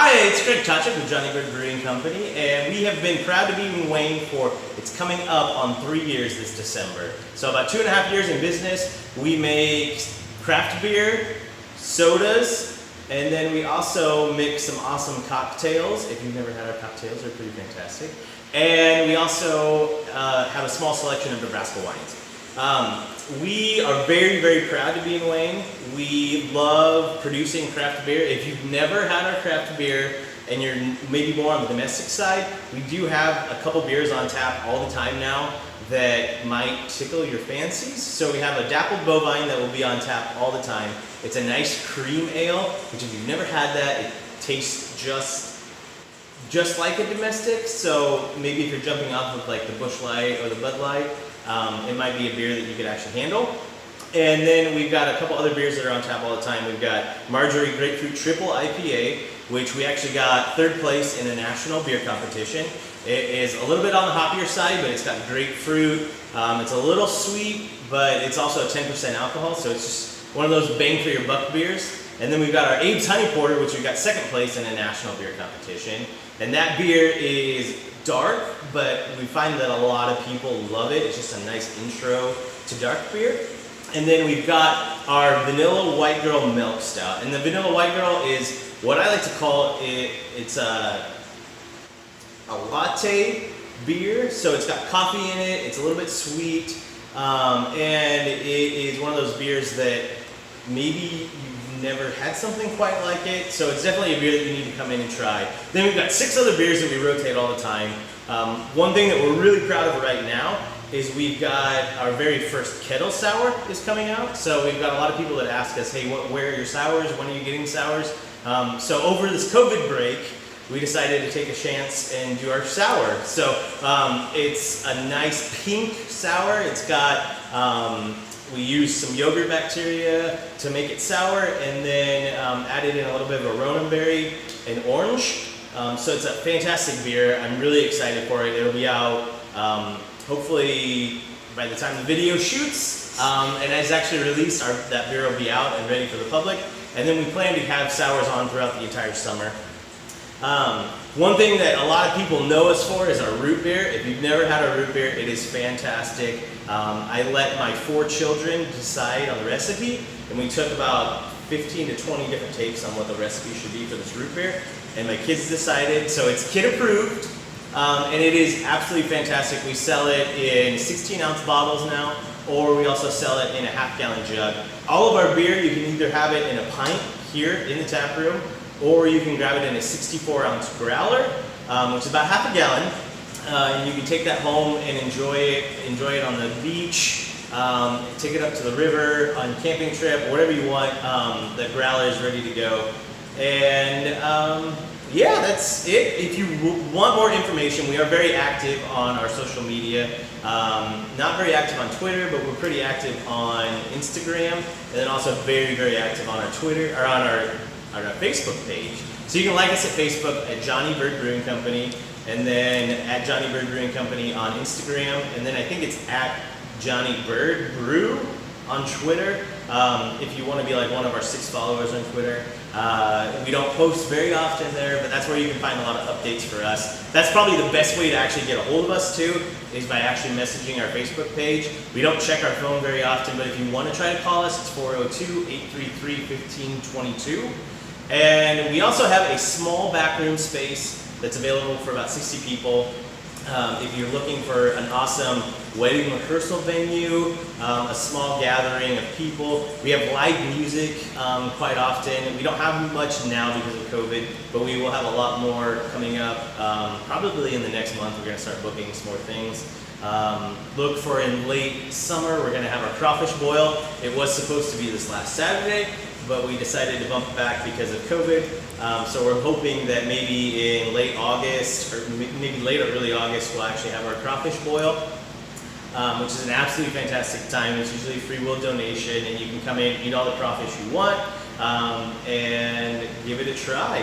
Hi, it's Greg Tachik with Johnnie Byrd Brewing Company, and we have been proud to be in Wayne for, it's coming up on 3 years this December. So about 2.5 years in business. We make craft beer, sodas, and then we also mix some awesome cocktails. If you've never had our cocktails, they're pretty fantastic. And we also have a small selection of Nebraska wines. We are very, very proud to be in Wayne. We love producing craft beer. If you've never had our craft beer and you're maybe more on the domestic side, we do have a couple beers on tap all the time now that might tickle your fancies. So we have a dappled bovine that will be on tap all the time. It's a nice cream ale, which if you've never had that, it tastes just like a domestic. So maybe if you're jumping off of like the Busch Light or the Bud Light, it might be a beer that you could actually handle. And then we've got a couple other beers that are on tap all the time. We've got Marjorie Grapefruit Triple IPA, which we actually got 3rd place in a national beer competition. It is a little bit on the hoppier side, but it's got grapefruit. It's a little sweet, but it's also 10% alcohol, so it's just one of those bang for your buck beers. And then we've got our Abe's Honey Porter, which we got 2nd place in a national beer competition. And that beer is dark, but we find that a lot of people love it. It's just a nice intro to dark beer. And then we've got our Vanilla White Girl Milk Stout. And the Vanilla White Girl is what I like to call it, it's a latte beer. So it's got coffee in it, it's a little bit sweet, and it is one of those beers that maybe you've never had something quite like it. So it's definitely a beer that you need to come in and try. Then we've got 6 other beers that we rotate all the time. One thing that we're really proud of right now is we've got our very first kettle sour is coming out. So we've got a lot of people that ask us, hey, where are your sours? When are you getting sours? So over this COVID break, we decided to take a chance and do our sour. So it's a nice pink sour. It's got, we use some yogurt bacteria to make it sour, and then added in a little bit of a Ronan berry and orange. So it's a fantastic beer. I'm really excited for it. It'll be out hopefully by the time the video shoots, and it's actually released, that beer will be out and ready for the public. And then we plan to have sours on throughout the entire summer. One thing that a lot of people know us for is our root beer. If you've never had our root beer, it is fantastic. I let my 4 children decide on the recipe, and we took about 15 to 20 different takes on what the recipe should be for this root beer, and my kids decided. So it's kid approved, and it is absolutely fantastic. We sell it in 16-ounce bottles now, or we also sell it in a half-gallon jug. All of our beer, you can either have it in a pint here in the tap room, or you can grab it in a 64-ounce growler, which is about half a gallon. And you can take that home and enjoy it on the beach, take it up to the river, on a camping trip, whatever you want. The growler is ready to go. And yeah, that's it. If you want more information, we are very active on our social media. Not very active on Twitter, but we're pretty active on Instagram, and then also very, very active on our Twitter, or on our Facebook page. So you can like us at Facebook at Johnnie Byrd Brewing Company, and then at Johnnie Byrd Brewing Company on Instagram, and then I think it's at Johnnie Byrd Brew on Twitter. If you want to be like one of our 6 followers on Twitter. We don't post very often there, but that's where you can find a lot of updates for us. That's probably the best way to actually get a hold of us too, is by actually messaging our Facebook page. We don't check our phone very often, but if you want to try to call us, it's 402-833-1522. And we also have a small backroom space that's available for about 60 people. If you're looking for an awesome wedding rehearsal venue, a small gathering of people. We have live music quite often. We don't have much now because of COVID, but we will have a lot more coming up. Probably in the next month, we're going to start booking some more things. Look for in late summer, we're going to have our crawfish boil. It was supposed to be this last Saturday, but we decided to bump it back because of COVID. So we're hoping that maybe in late August, or maybe late or early August, we'll actually have our crawfish boil, which is an absolutely fantastic time. It's usually a free will donation, and you can come in, eat all the crawfish you want, and give it a try.